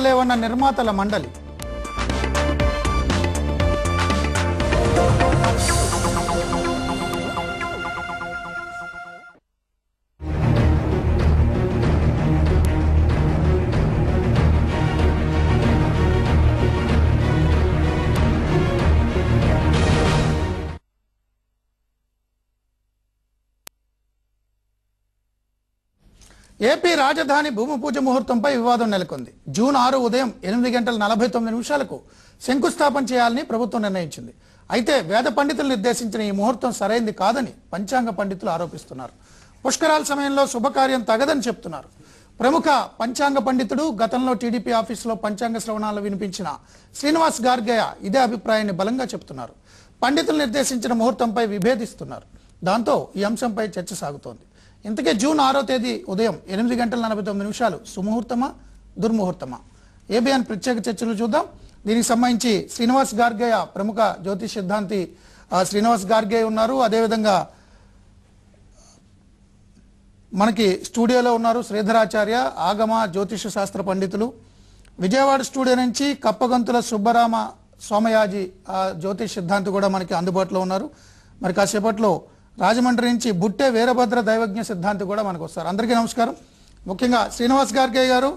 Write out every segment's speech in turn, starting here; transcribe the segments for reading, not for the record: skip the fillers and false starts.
లేవన్న నిర్మాతల మండలి. ఏపీ రాజధాని భూమి పూజ ముహూర్తంపై వివాదం నెలకొంది. జూన్ 6 ఉదయం 8:49 శంకుస్థాపన చేయాలని ప్రభుత్వం నిర్ణయించింది. అయితే వేద పండితులు నిర్దేశించిన ఈ ముహూర్తం సరైంది కాదని పంచాంగ పండితులు ఆరోపిస్తున్నారు. పుష్కరాల సమయంలో శుభకార్యం తగదని చెప్తున్నారు. ప్రముఖ పంచాంగ పండితుడు, గతంలో టీడీపీ ఆఫీసులో పంచాంగ శ్రవణాలు వినిపించిన శ్రీనివాస్ గార్గేయ ఇదే అభిప్రాయాన్ని బలంగా చెప్తున్నారు. పండితులు నిర్దేశించిన ముహూర్తంపై విభేదిస్తున్నారు. దాంతో ఈ అంశంపై చర్చ సాగుతోంది. ఇంతకే జూన్ 6వ తేదీ ఉదయం 8:49 సుముహూర్తమా దుర్ముహూర్తమా? ఏబిఎన్ ప్రత్యేక చర్చలు చూద్దాం. దీనికి సంబంధించి శ్రీనివాస్ గార్గేయ, ప్రముఖ జ్యోతిష్ సిద్ధాంతి శ్రీనివాస్ గార్గేయ ఉన్నారు. అదేవిధంగా మనకి స్టూడియోలో ఉన్నారు శ్రీధరాచార్య, ఆగమ జ్యోతిష శాస్త్ర పండితులు. విజయవాడ స్టూడియో నుంచి కప్పగంతుల సుబ్బరామ సోమయాజి జ్యోతిష్ సిద్ధాంతి కూడా మనకి అందుబాటులో ఉన్నారు. మరి కాసేపట్లో రాజమండ్రి నుంచి బుట్టే వీరభద్ర దైవజ్ఞ సిద్ధాంతి కూడా మనకు వస్తారు. అందరికీ నమస్కారం. ముఖ్యంగా శ్రీనివాస్ గార్గేయ గారు,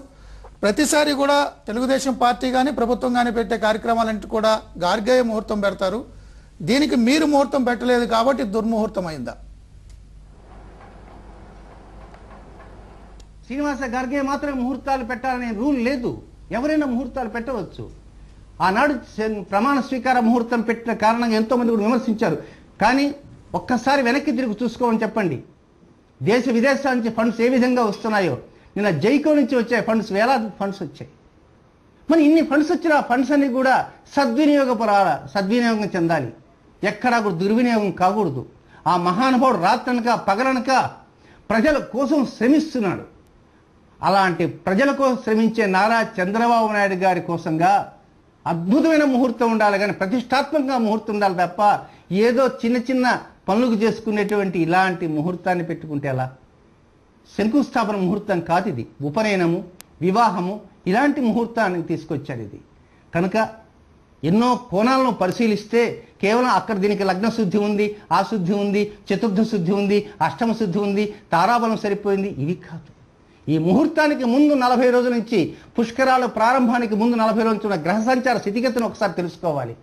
ప్రతిసారి కూడా తెలుగుదేశం పార్టీ కానీ ప్రభుత్వం కానీ పెట్టే కార్యక్రమాలంటే కూడా గార్గేయ ముహూర్తం పెడతారు. దీనికి మీరు ముహూర్తం పెట్టలేదు కాబట్టి దుర్ముహూర్తం అయిందా? శ్రీనివాస గార్గేయ మాత్రమే ముహూర్తాలు పెట్టాలనే రూల్ లేదు. ఎవరైనా ముహూర్తాలు పెట్టవచ్చు. ఆనాడు ప్రమాణ స్వీకార ముహూర్తం పెట్టిన కారణంగా ఎంతో మంది కూడా విమర్శించారు. కానీ ఒక్కసారి వెనక్కి తిరిగి చూసుకోమని చెప్పండి. దేశ విదేశాల నుంచి ఫండ్స్ ఏ విధంగా వస్తున్నాయో, నిన్న జైకో నుంచి వచ్చే ఫండ్స్, వేలాది ఫండ్స్ వచ్చాయి. మరి ఇన్ని ఫండ్స్ వచ్చిన ఆ ఫండ్స్ అన్ని కూడా సద్వినియోగం చెందాలి. ఎక్కడా కూడా దుర్వినియోగం కాకూడదు. ఆ మహానుభావుడు రాత్రనక పగలనక ప్రజల కోసం శ్రమిస్తున్నాడు. అలాంటి ప్రజల కోసం శ్రమించే నారా చంద్రబాబు నాయుడు గారి కోసంగా అద్భుతమైన ముహూర్తం ఉండాలి, కానీ ప్రతిష్టాత్మకంగా ముహూర్తం ఉండాలి తప్ప ఏదో చిన్న చిన్న పనులకు చేసుకునేటువంటి ఇలాంటి ముహూర్తాన్ని పెట్టుకుంటే ఎలా? శంకుస్థాపన ముహూర్తం కాదు ఇది. ఉపనయనము, వివాహము ఇలాంటి ముహూర్తాన్ని తీసుకొచ్చారు ఇది. కనుక ఎన్నో కోణాలను పరిశీలిస్తే కేవలం అక్కడ దీనికి లగ్న శుద్ధి ఉంది, ఆ శుద్ధి ఉంది, చతుర్థ శుద్ధి ఉంది, అష్టమ శుద్ధి ఉంది, తారాబలం సరిపోయింది, ఇవి కాదు. ఈ ముహూర్తానికి ముందు 40 రోజుల నుంచి, పుష్కరాల ప్రారంభానికి ముందు 40 రోజుల నుంచి ఉన్న గ్రహ సంచార స్థితిగతిని ఒకసారి తెలుసుకోవాలి.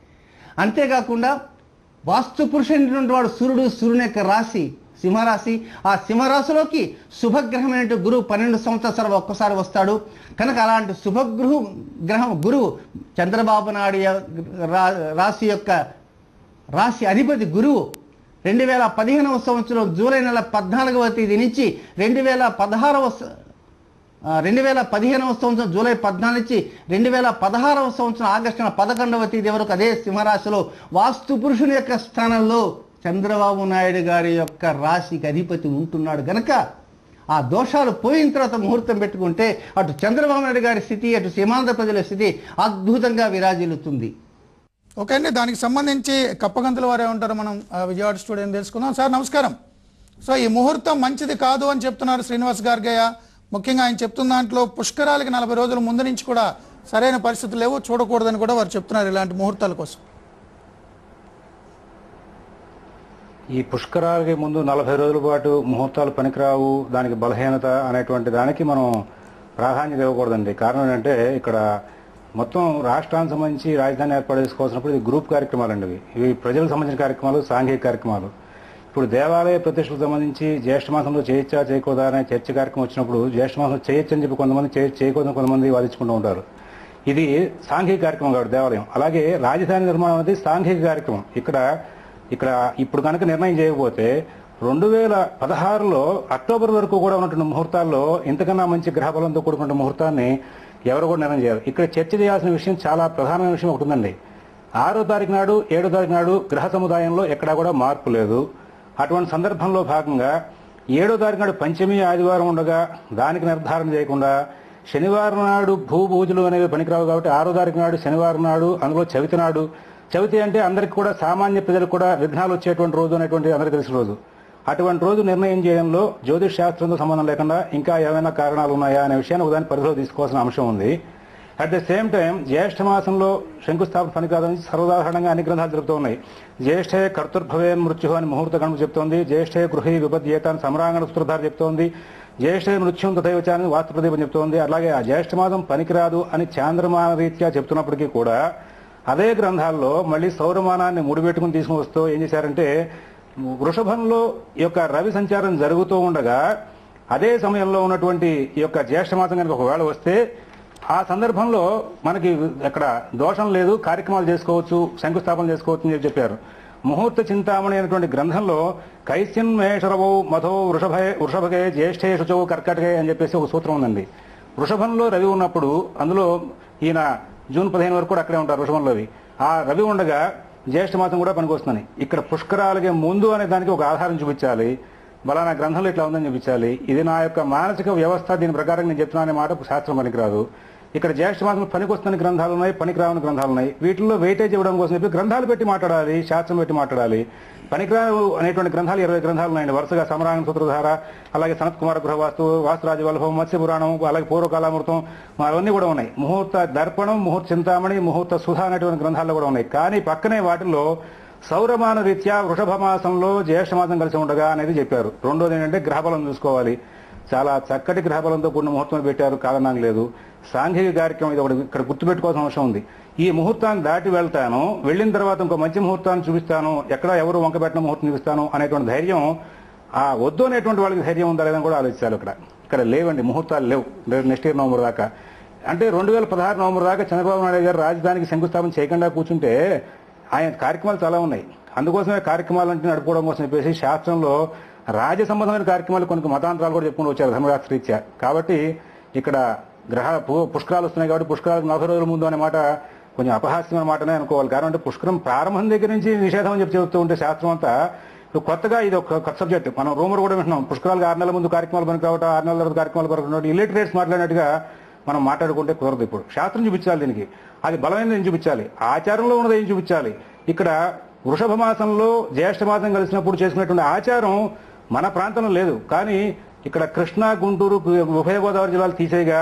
అంతేకాకుండా వాస్తు పురుషుడైనటువంటి వాడు సూర్యుడు, సూర్యుని యొక్క రాశి సింహరాశి. ఆ సింహరాశిలోకి శుభగ్రహమైన గురువు 12 సంవత్సరాలు ఒక్కసారి వస్తాడు. కనుక అలాంటి గ్రహం గురువు చంద్రబాబు నాయుడు రాశి యొక్క రాశి అధిపతి గురువు 2015వ సంవత్సరం జూలై నెల 14వ తేదీ నుంచి 2015వ సంవత్సరం జూలై 14 నుంచి 2016వ సంవత్సరం ఆగస్టు 11వ తేదీ వరకు అదే సింహరాశిలో వాస్తు పురుషుని యొక్క స్థానంలో చంద్రబాబు నాయుడు గారి యొక్క రాశికి అధిపతి ఉంటున్నాడు. గనక ఆ దోషాలు పోయిన తర్వాత ముహూర్తం పెట్టుకుంటే అటు చంద్రబాబు నాయుడు గారి స్థితి, అటు సీమాంధ్ర ప్రజల స్థితి అద్భుతంగా విరాజిల్లుతుంది. ఓకే అండి, దానికి సంబంధించి కప్పగంతుల వారే ఉంటారు. మనం విజయవాడ స్టూడియో తెలుసుకుందాం. సార్ నమస్కారం. సో ఈ ముహూర్తం మంచిది కాదు అని చెప్తున్నారు శ్రీనివాస్ గార్గేయ. ముఖ్యంగా ఆయన చెప్తున్న దాంట్లో పుష్కరాలకి 40 రోజుల ముందు నుంచి కూడా సరైన పరిస్థితులు లేవు, చూడకూడదని కూడా వారు చెప్తున్నారు ఇలాంటి ముహూర్తాల కోసం. ఈ పుష్కరాలకి ముందు 40 రోజుల పాటు ముహూర్తాలు పనికిరావు, దానికి బలహీనత అనేటువంటి దానికి మనం ప్రాధాన్యత ఇవ్వకూడదండి. కారణం ఏంటంటే ఇక్కడ మొత్తం రాష్ట్రానికి సంబంధించి రాజధాని ఏర్పాటు చేసుకోవాల్సినప్పుడు ఇది గ్రూప్ కార్యక్రమాలు అండి. ఇవి ప్రజలకు సంబంధించిన కార్యక్రమాలు, సాంఘిక కార్యక్రమాలు. ఇప్పుడు దేవాలయ ప్రతిష్టలకు సంబంధించి జ్యేష్ఠ మాసంలో చేయొచ్చా చేయకూడదా అనే చర్చ కార్యక్రమం వచ్చినప్పుడు జ్యేష్ఠ మాసంలో చేయొచ్చని చెప్పి కొంతమంది, చేయకూడదని కొంతమంది వాదించుకుంటూ ఉంటారు. ఇది సాంఘిక కార్యక్రమం కాబట్టి దేవాలయం. అలాగే రాజధాని నిర్మాణం అనేది సాంఘిక కార్యక్రమం. ఇక్కడ ఇప్పుడు కనుక నిర్ణయం చేయకపోతే 2016లో అక్టోబర్ వరకు కూడా ఉన్నటువంటి ముహూర్తాల్లో ఇంతకన్నా మంచి గ్రహబలంతో కూడుకున్న ముహూర్తాన్ని ఎవరు కూడా నిర్ణయం చేయాలి. ఇక్కడ చర్చ చేయాల్సిన విషయం, చాలా ప్రధానమైన విషయం ఒకటి ఉందండి. 6వ తారీఖు నాడు, 7వ తారీఖు నాడు గ్రహ సముదాయంలో ఎక్కడా కూడా మార్పు లేదు. అటువంటి సందర్భంలో భాగంగా 7వ తారీఖు నాడు పంచమి ఆదివారం ఉండగా దానికి నిర్ధారణ చేయకుండా శనివారం నాడు భూపూజలు అనేవి పనికిరావు కాబట్టి 6వ తారీఖు నాడు శనివారం నాడు, అందులో చవితి నాడు, చవితి అంటే అందరికి కూడా సామాన్య ప్రజలకు కూడా విఘ్నాలు వచ్చేటువంటి రోజు అనేటువంటి అందరికీ తెలిసిన రోజు. అటువంటి రోజు నిర్ణయం చేయడంలో జ్యోతిష్ శాస్త్రంతో సంబంధం లేకుండా ఇంకా ఏమైనా కారణాలు ఉన్నాయా అనే విషయాన్ని ఒకదాని పరిధిలో తీసుకోవాల్సిన అంశం ఉంది. అట్ ద సేమ్ టైం జ్యేష్ఠ మాసంలో శంకుస్థాపన పనికాదని సర్వసాధారణంగా అన్ని గ్రంథాలు జరుగుతూ ఉన్నాయి. జ్యేష్ఠే కర్తృర్భవే మృత్యు అని ముహూర్త గణము చెప్తోంది. జ్యేష్ఠే గృహి విపద్యేత అని సమరాంగణ సూత్రధార చెప్తోంది. జ్యేష్ఠే మృత్యుం తథైవచాన్ని వాస్తు ప్రదీపం చెప్తోంది. అలాగే ఆ జ్యేష్ఠ మాసం పనికిరాదు అని చాంద్రమాన రీత్యా చెప్తున్నప్పటికీ కూడా అదే గ్రంథాల్లో మళ్ళీ సౌరమానాన్ని ముడిపెట్టుకుని తీసుకుని వస్తూ ఏం చేశారంటే వృషభంలో ఈ యొక్క రవి సంచారం జరుగుతూ ఉండగా అదే సమయంలో ఉన్నటువంటి ఈ యొక్క జ్యేష్ఠ మాసం కనుక ఒకవేళ వస్తే ఆ సందర్భంలో మనకి అక్కడ దోషం లేదు, కార్యక్రమాలు చేసుకోవచ్చు, శంకుస్థాపన చేసుకోవచ్చు అని చెప్పారు. ముహూర్త చింతామణి అనేటువంటి గ్రంథంలో కైశ్యన్మేషరవో మధో వృషభగే జ్యేష్ఠే శుచో కర్కటకే అని చెప్పేసి ఒక సూత్రం ఉందండి. వృషభంలో రవి ఉన్నప్పుడు అందులో ఈయన జూన్ 15 వరకు కూడా అక్కడే ఉంటారు వృషభంలోవి. ఆ రవి ఉండగా జ్యేష్ఠ మాసం కూడా పనికొస్తుందని ఇక్కడ పుష్కరాలకే ముందు అనే దానికి ఒక ఆధారం చూపించాలి. బలానా గ్రంథంలో ఇట్లా ఉందని చూపించాలి. ఇది నా యొక్క మానసిక వ్యవస్థ, దీని ప్రకారం నేను చెప్తున్నా అనే మాట శాస్త్రం పనికిరాదు. ఇక్కడ జ్యేష్ఠ మాసం పనికొస్తున్న గ్రంథాలు ఉన్నాయి, పనికిరాని గ్రంథాలు ఉన్నాయి. వీటిల్లో వెయిటేజ్ ఇవ్వడం కోసం చెప్పి గ్రంథాలు పెట్టి మాట్లాడాలి, శాస్త్రం పెట్టి మాట్లాడాలి. పనికిరావు అనేటువంటి గ్రంథాలు 20 గ్రంథాలు ఉన్నాయండి వరుసగా. సమరాంగణ సూత్రధార, అలాగే సనత్ కుమార గృహవాస్తు, వాస్తురాజ వల్లభం, మత్స్య పురాణం, అలాగే పూర్వకాలామృతం, అవన్నీ కూడా ఉన్నాయి. ముహూర్త దర్పణం, ముహూర్త చింతామణి, ముహూర్త సుధ అనేటువంటి గ్రంథాల్లో కూడా ఉన్నాయి. కానీ పక్కనే వాటిల్లో సౌరమాన రీత్యా వృషభ మాసంలో జ్యేష్ఠ మాసం కలిసి ఉండగా అనేది చెప్పారు. రెండోది ఏంటంటే గ్రహబలం చూసుకోవాలి. చాలా చక్కటి గ్రహబలంతో కూడిన ముహూర్తం పెట్టారు, కాదనం లేదు. సాంఘిక కార్యక్రమం ఇది ఒకటి ఇక్కడ గుర్తుపెట్టుకోవాల్సిన అవసరం ఉంది. ఈ ముహూర్తాన్ని దాటి వెళ్తాను, వెళ్ళిన తర్వాత ఇంకో మంచి ముహూర్తాన్ని చూపిస్తాను, ఎక్కడ ఎవరు వంకబెట్టిన ముహూర్తం చూపిస్తాను అనేటువంటి ధైర్యం, ఆ వద్దు అనేటువంటి వాళ్ళకి ధైర్యం ఉందా లేదని కూడా ఆలోచించాలి. ఇక్కడ లేవండి, ముహూర్తాలు లేవు నెక్స్ట్ ఇయర్ నవంబర్ దాకా. అంటే 2016 నవంబర్ దాకా చంద్రబాబు నాయుడు గారు రాజధానికి శంకుస్థాపన చేయకుండా కూర్చుంటే ఆయన కార్యక్రమాలు చాలా ఉన్నాయి. అందుకోసమే కార్యక్రమాలంటే నడుపుకోవడం కోసం చెప్పేసి శాస్త్రంలో రాజ్య సంబంధమైన కార్యక్రమాలు కొన్ని మతాంతరాలు కూడా చెప్పుకుని వచ్చారు ధర్మశాస్త్ర రీత్యా. కాబట్టి ఇక్కడ పుష్కరాలు వస్తున్నాయి కాబట్టి పుష్కరాలకు 40 రోజుల ముందు అనే మాట కొంచెం అపహాస్యమైన మాటనే అనుకోవాలి. కారణం అంటే పుష్కరం ప్రారంభం దగ్గర నుంచి నిషేధం అని చెప్తూ ఉంటే శాస్త్రం అంతా కొత్తగా ఇది ఒక కొత్త సబ్జెక్ట్. మనం రూమర్ కూడా వింటున్నాం, పుష్కరాలకు 6 నెలల ముందు కార్యక్రమాలు పనికి రావటం, 6 నెలల తర్వాత కార్యక్రమాలు పనికి రావడం, ఇల్లిటరేట్స్ మాట్లాడినట్టుగా మనం మాట్లాడుకుంటే కుదరదు. ఇప్పుడు శాస్త్రం చూపించాలి, దీనికి అది బలమైనది ఏం చూపించాలి, ఆచారంలో ఉన్నది ఏం చూపించాలి. ఇక్కడ వృషభ మాసంలో జ్యేష్ఠ మాసం కలిసినప్పుడు చేసుకునేటువంటి ఆచారం మన ప్రాంతంలో లేదు. కానీ ఇక్కడ కృష్ణా, గుంటూరు, ఉభయ గోదావరి జిల్లాలు తీసేగా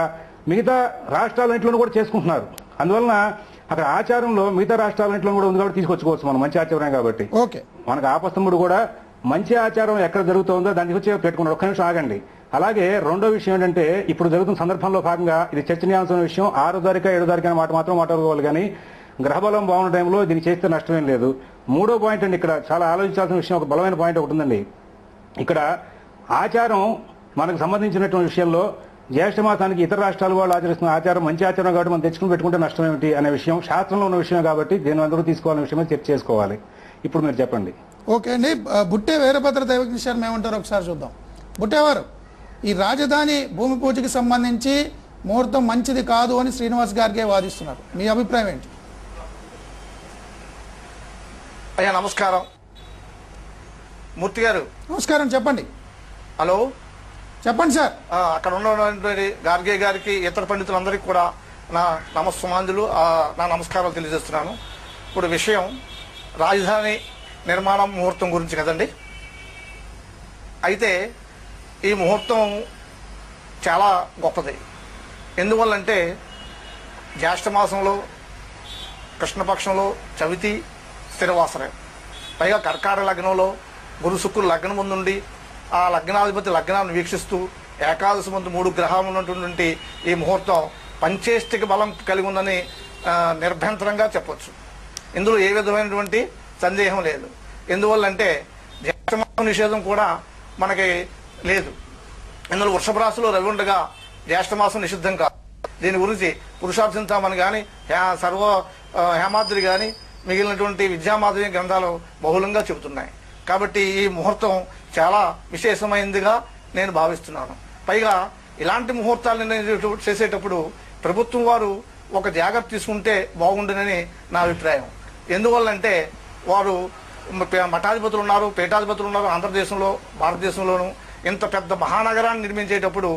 మిగతా రాష్ట్రాలన్నింటిలో కూడా చేసుకుంటున్నారు. అందువలన అక్కడ ఆచారంలో మిగతా రాష్ట్రాలన్నింటిలో కూడా ఉంది కాబట్టి తీసుకొచ్చుకోవచ్చు మనం, మంచి ఆచారం కాబట్టి. ఓకే, మనకు ఆపస్తముడు కూడా మంచి ఆచారం ఎక్కడ జరుగుతుందో దాన్ని వచ్చి పెట్టుకున్నాడు. ఒక్క నిమిషం ఆగండి. అలాగే రెండో విషయం ఏంటంటే ఇప్పుడు జరుగుతున్న సందర్భంలో భాగంగా ఇది చర్చనీయాంశమైన విషయం. 6వ తారీఖు 7వ తారీఖు అనే మాట మాత్రం మాట్లాడుకోవాలి. కానీ గ్రహబలం బాగున్న టైంలో దీన్ని చేస్తే నష్టమేం లేదు. మూడో పాయింట్ అండి, ఇక్కడ చాలా ఆలోచించాల్సిన విషయం, ఒక బలమైన పాయింట్ ఒకటి ఉందండి. ఇక్కడ ఆచారం మనకు సంబంధించినటువంటి విషయంలో జ్యేష్ఠ మాసానికి ఇతర రాష్ట్రాల వాళ్ళు ఆచరిస్తున్న ఆచారం మంచి ఆచారం కాబట్టి మనం తెచ్చుకుని పెట్టుకుంటే నష్టం ఏమిటి అనే విషయం శాస్త్రంలో ఉన్న విషయమే కాబట్టి దీని అందరూ తీసుకోవాలనే విషయమే చర్చ చేసుకోవాలి. ఇప్పుడు మీరు చెప్పండి. ఓకే అండి, బుట్టే వీరభద్ర దైవజ్ఞ శర్మ ఏమంటారు ఒకసారి చూద్దాం. బుట్టేవారు, ఈ రాజధాని భూమి పూజకి సంబంధించి ముహూర్తం మంచిది కాదు అని శ్రీనివాస్ గారికే వాదిస్తున్నారు, మీ అభిప్రాయం ఏంటి? అయ్యా నమస్కారం. మూర్తి గారు నమస్కారం, చెప్పండి. హలో, చెప్పండి సార్. అక్కడ ఉన్నటువంటి గార్గే గారికి, ఇతర పండితులందరికీ కూడా నా నమస్సుమాంజులు, నా నమస్కారాలు తెలియజేస్తున్నాను. ఇప్పుడు విషయం రాజధాని నిర్మాణం ముహూర్తం గురించి కదండి. అయితే ఈ ముహూర్తం చాలా గొప్పది. ఎందువల్లంటే జ్యేష్ఠ మాసంలో కృష్ణపక్షంలో చవితి స్థిరవాసరం, పైగా కర్కాటక లగ్నంలో గురు శుక్రులు లగ్నం ముందుండి ఆ లగ్నాధిపతి లగ్నాన్ని వీక్షిస్తూ ఏకాదశి ముందు 3 గ్రహాలు ఉన్నటువంటి ఈ ముహూర్తం పంచేష్టిక బలం కలిగి ఉందని నిర్భ్యంతరంగా చెప్పొచ్చు. ఇందులో ఏ విధమైనటువంటి సందేహం లేదు. ఎందువల్లంటే జ్యేష్ఠమాసం నిషేధం కూడా మనకి లేదు. ఇందులో వృషభ రాశిలో రవి ఉండగా జ్యేష్ఠమాసం నిషిద్ధం కాదు. దీని గురించి పురుషార్థింతామని కానీ, సర్వ హేమాద్రి కానీ, మిగిలినటువంటి విద్యామాధవి గ్రంథాలు బహుళంగా చెబుతున్నాయి. కాబట్టి ఈ ముహూర్తం చాలా విశేషమైనదిగా నేను భావిస్తున్నాను. పైగా ఇలాంటి ముహూర్తాలను చేసేటప్పుడు ప్రభుత్వం వారు ఒక జాగ్రత్త తీసుకుంటే బాగుండునని నా అభిప్రాయం. ఎందువల్లంటే వారు మఠాధిపతులు ఉన్నారు, పీఠాధిపతులు ఉన్నారు ఆంధ్రదేశంలో, భారతదేశంలోనూ. ఇంత పెద్ద మహానగరాన్ని నిర్మించేటప్పుడు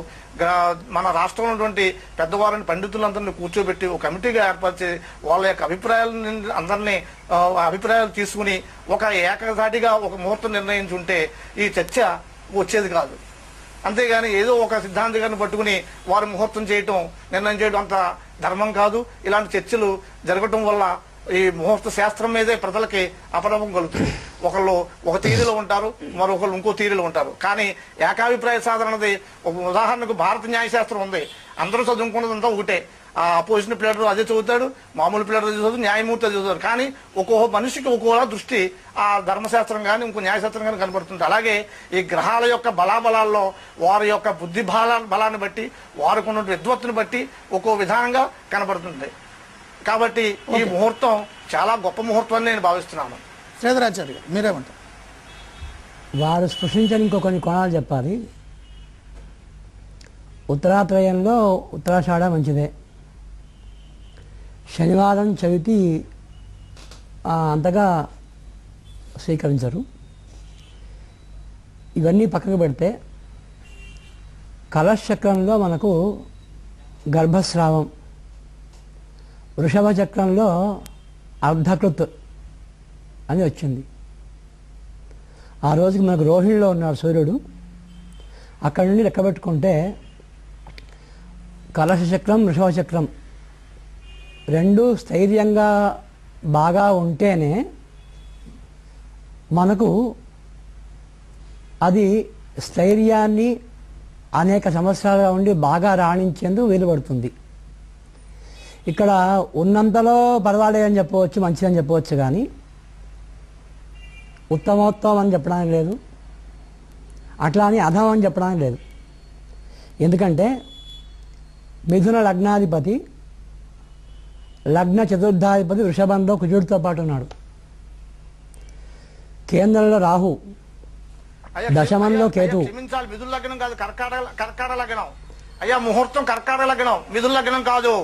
మన రాష్ట్రంలో ఉన్నటువంటి పెద్దవారిని, పండితులందరినీ కూర్చోబెట్టి ఒక కమిటీగా ఏర్పరిచి వాళ్ళ యొక్క అభిప్రాయాలు తీసుకుని ఒక ఏకధాటిగా ఒక ముహూర్తం నిర్ణయించుంటే ఈ చర్చ వచ్చేది కాదు. అంతేగాని ఏదో ఒక సిద్ధాంతి గారిని పట్టుకుని వారు ముహూర్తం చేయటం నిర్ణయం చేయడం అంత ధర్మం కాదు. ఇలాంటి చర్చలు జరగటం వల్ల ఈ ముహూర్త శాస్త్రం మీదే ప్రజలకి అపనమ్మకం కలుగుతుంది. ఒకళ్ళు ఒక తీరులో ఉంటారు, మరొకళ్ళు ఇంకో తీరులో ఉంటారు. కానీ ఏకాభిప్రాయ సాధన అనేది ఒక ఉదాహరణకు భారత న్యాయశాస్త్రం ఉంది. అందరూ చదువుకున్నదంతా ఒకటే. ఆ అపోజిషన్ ప్లేయర్ అదే చదువుతాడు, మామూలు ప్లేయర్ అదే చదువుతాడు, న్యాయమూర్తి అదే చదువుతాడు. కానీ ఒక్కో మనిషికి ఒక్కోలా దృష్టి ఆ ధర్మశాస్త్రం కానీ ఇంకో న్యాయశాస్త్రం కానీ కనబడుతుంది. అలాగే ఈ గ్రహాల యొక్క బలాబలాల్లో వారి యొక్క బుద్ధి బలాన్ని బట్టి, వారికి ఉన్న విద్వత్తుని బట్టి ఒక్కో విధానంగా కనబడుతుంది. కాబట్టి ఈ ముహూర్తం చాలా గొప్ప ముహూర్తం అని నేను భావిస్తున్నాను. శ్రీధరాచార్య గారు మీరేమంటారు? వారు స్పృశించని ఇంకో కొన్ని కోణాలు చెప్పాలి. ఉత్తరాత్రయంలో ఉత్తరాషాఢ మంచిదే, శనివారం చవితి అంతగా స్వీకరించరు. ఇవన్నీ పక్కకు పెడితే కలశచక్రంలో మనకు గర్భస్రావం, వృషభ చక్రంలో అర్ధకృత్ అని వచ్చింది. ఆ రోజుకి మనకు రోహిణిలో ఉన్నాడు సూర్యుడు. అక్కడి నుండి లెక్క పెట్టుకుంటే కలశ చక్రం, వృషభ చక్రం రెండు స్థైర్యంగా బాగా ఉంటేనే మనకు అది స్థైర్యాన్ని అనేక సంవత్సరాలుగా ఉండి బాగా రాణించేందుకు వీలు పడుతుంది. ఇక్కడ ఉన్నంతలో పర్వాలేదని చెప్పవచ్చు, మంచిదని చెప్పవచ్చు. కానీ ఉత్తమోత్తమం అని చెప్పడానికి లేదు, అట్లా అని అధమం అని చెప్పడానికి లేదు. ఎందుకంటే మిథున లగ్నాధిపతి, లగ్న చతుర్థాధిపతి వృషభంలో కుజుడితో పాటు ఉన్నాడు. కేంద్రంలో రాహు, దశమంలో కేతు. క్షమించాలి, మిథున లగ్నం కాదు, కర్కాటక లగ్నం. అయ్యా ముహూర్తం కర్కాటక లగ్నం, మిథున లగ్నం కాదు.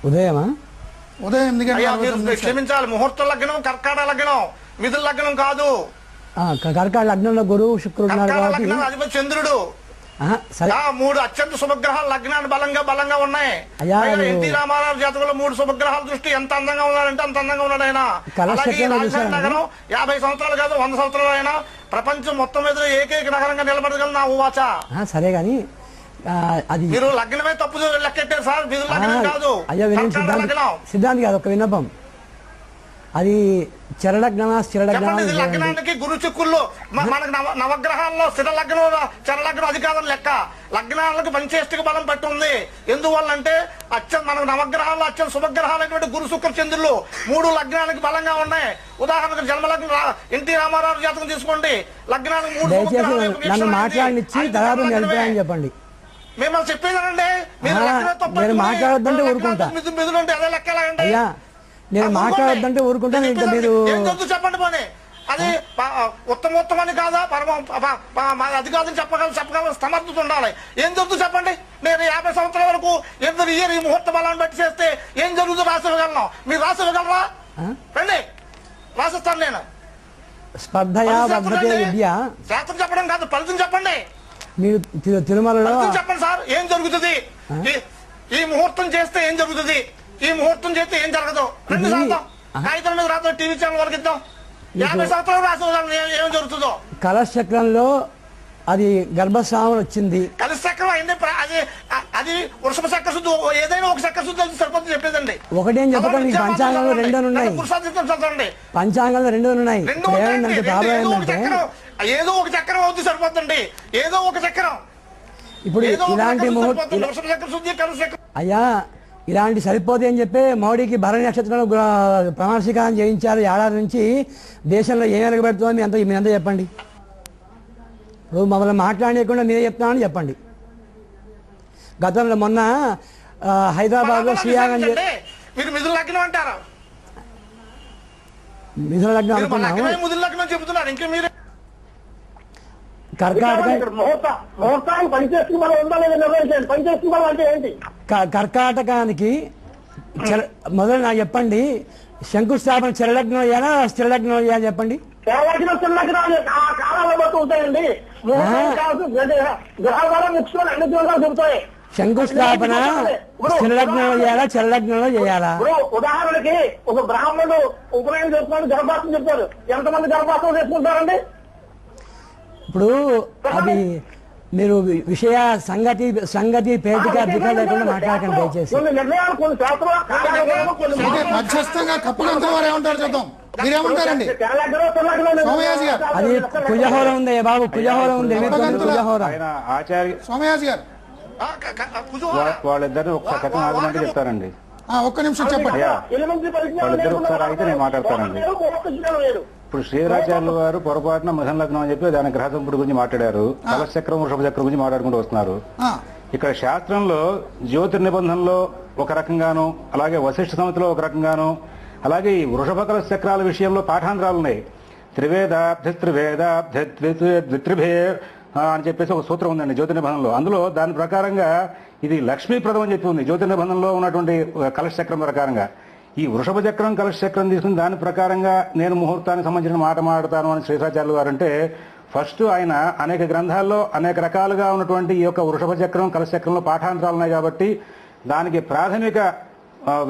ఉదయమా? ఉదయం 8 గంటల క్షమించాలి, ముహూర్తం లగ్నం కర్కాటక లగ్నం, మిథున లగ్నం కాదు. కర్కాటక లగ్నంలో గురువు శుక్రుడు అధిపతి చంద్రుడు. సరే, 3 అత్యంత శుభగ్రహాలు లగ్నాన్ని బలంగా ఉన్నాయి. ఎన్టీ రామారావు జాతకంలో 3 శుభగ్రహాల దృష్టి ఎంత అందంగా ఉన్నాడంటే అంత అందంగా ఉన్నాడు ఆయన. నగరం 50 సంవత్సరాలు కాదు 100 సంవత్సరాలు అయినా ప్రపంచం మొత్తం మీద ఏకైక నగరంగా నిలబడగలదు నా ఊవాచ. సరే గాని అది మీరు లగ్నమే తప్పు లెక్కెట్టారు సార్, మీరు లగ్నం కాదు. అయ్యో సిద్ధాంతి కాదు, ఒక విన్నపం. అది చరలగ్నమా స్థిరలగ్నమా? లగ్నానికి గురు చిక్కుల్లో మనకు నవగ్రహాల్లో స్థిర లగ్నం చరలగ్నం అది కాదని లెక్క. లగ్నాలకు పంచేష్టిక బలం పట్టి ఉంది. ఎందువల్లంటే మనకు నవగ్రహాల్లో అత్యంత శుభగ్రహాలైనటువంటి గురు శుక్ర చంద్రులు 3 లగ్నాలకు బలంగా ఉన్నాయి. ఉదాహరణకు జన్మలగ్నం ఎన్టీ రామారావు జాతకం తీసుకోండి, లగ్నానికి 3 నన్ను మాట్లాడినిచ్చి తర్వాత మీ అభిప్రాయం చెప్పండి. మిమ్మల్ని చెప్పేదానండి, మీరు మాట్లాడొద్దంటే ఊరుకుంటా. మిథులు అంటే అదే లెక్క ఎలాగండి? అయ్యా నేను మాట్లాడొద్దంటే ఊరుకుంటాను. ఇంకా మీరు చెప్పండి పోనీ, అది ఉత్తమోత్తమని కాదా, అది కాదని చెప్పగల సమర్థత ఉండాలి. ఏం జరుగుతుంది చెప్పండి. నేను 50 సంవత్సరాల వరకు ఎవ్రీ ఇయర్ ఈ ముహూర్త బలాన్ని బట్టి చేస్తే ఏం జరుగుతుందో రాసి ఇవ్వగలను. మీరు రాసి ఇవ్వగలరా? రండి రాసిస్తాను నేను. స్పర్ధయా వర్ధతే విద్య. శాస్త్రం చెప్పడం కాదు, ఫలితం చెప్పండి. మీరు తిరుమలలో చెప్పండి సార్, ఏం జరుగుతుంది? ఈ ముహూర్తం చేస్తే ఏం జరుగుతుంది, ఈ ముహూర్తం చేస్తే ఏం జరగదు. 2 శాతం కాగితం మీద రాదు, టీవీ ఛానల్ వరకు ఇద్దాం. 50 సంవత్సరాలు రాసి ఏం జరుగుతుందో. కలశచక్రంలో అది గర్భస్రావం వచ్చింది. కలశచక్రం అయింది, అది వృషభ చక్ర శుద్ధి. ఏదైనా ఒక చక్ర శుద్ధి సరిపోతుంది చెప్పేదండి. ఒకటేం చెప్పకండి, పంచాంగంలో 2 ఉన్నాయి. పంచాంగంలో 2 ఉన్నాయి. ఏదో ఒక చక్రం అవుతుంది సరిపోతుంది, ఏదో ఒక చక్రం. ఇప్పుడు ఇలాంటి అయ్యా ఇలాంటి సరిపోతే అని చెప్పి మోడీకి భరణి నక్షత్రంలో ప్రమాణ స్వీకారం చేయించారు. ఏడాది నుంచి దేశంలో ఏం వెలగబెడుతుందో మీ అంతా చెప్పండి. ఇప్పుడు మమ్మల్ని మాట్లాడకుండా నేనే చెప్తానని చెప్పండి. గతంలో మొన్న హైదరాబాద్లో శ్రీయాగం మీరు మిథున లగ్నం అంటారా? మిథున లగ్నం అనుకున్నాము. మిథున లగ్నం చెబుతున్నారు. ఇంకా మీరు కర్కాటకానికి మొదలు నాకు చెప్పండి, శంకుస్థాపన చరలగ్నం అయ్యానా స్థిరలగ్నం అయ్యా చెప్పండి. శంకుస్థాపన స్థిరలగ్నంలో చేయాలా చరలగ్నంలో చేయాలా? ఉదాహరణకి ఒక బ్రాహ్మణుడు ఉపనయనం చేసుకున్నాడు, గర్భాసం చెప్తారు. ఎంతమంది గర్భాసం చేసుకుంటారండి? ఇప్పుడు అది మీరు విషయ సంగతి పేటిక అధిక లేకుండా మాట్లాడకండి దయచేసి. కొన్ని నిర్ణయాలు కొన్ని శాస్త్రం అయితే మధ్యస్థంగా కప్పులంతా వారు ఏమంటారు చూద్దాం. మీరేమంటారండి సోమయాజి గారు? అది కుజహోర ఉంది బాబు, కుజహోర ఉంది, కుజహోర. ఆయన ఆచార్య సోమయాజి గారు వాళ్ళిద్దరిని ఒకసారి కథ ఆగమంటే చెప్తారండి. ఒక్క నిమిషం చెప్పండి. వాళ్ళిద్దరు ఒకసారి అయితే నేను మాట్లాడతానండి. ఇప్పుడు శ్రీరాచార్యులు వారు పొరపాటున మిథున లగ్నం అని చెప్పి దాని గ్రహ సంపుటి గురించి మాట్లాడారు. కలశచక్రం వృషభ చక్రం గురించి మాట్లాడుకుంటూ వస్తున్నారు. ఇక్కడ శాస్త్రంలో జ్యోతిర్నిబంధనలో ఒక రకంగాను, అలాగే వశిష్ఠ సంహితలో ఒక రకంగాను, అలాగే ఈ వృషభ కలశ చక్రాల విషయంలో పాఠాంతరాలు ఉన్నాయి. త్రివేదాబ్ధిత్రిభే అని చెప్పేసి ఒక సూత్రం ఉందండి జ్యోతిర్నిబంధనలో. అందులో దాని ప్రకారంగా ఇది లక్ష్మీప్రదం అని చెప్పి ఉంది జ్యోతిర్నిబంధనలో ఉన్నటువంటి కలశ చక్రం ప్రకారంగా. ఈ వృషభ చక్రం కలశ చక్రం తీసుకుని దాని ప్రకారంగా నేను ముహూర్తానికి సంబంధించిన మాట మాట్లాడతాను అని శ్రీరాచార్యులు వారు అంటే, ఫస్ట్ ఆయన అనేక గ్రంథాల్లో అనేక రకాలుగా ఉన్నటువంటి ఈ యొక్క వృషభ చక్రం కలశ చక్రంలో పాఠాంతరాలు ఉన్నాయి కాబట్టి దానికి ప్రాథమిక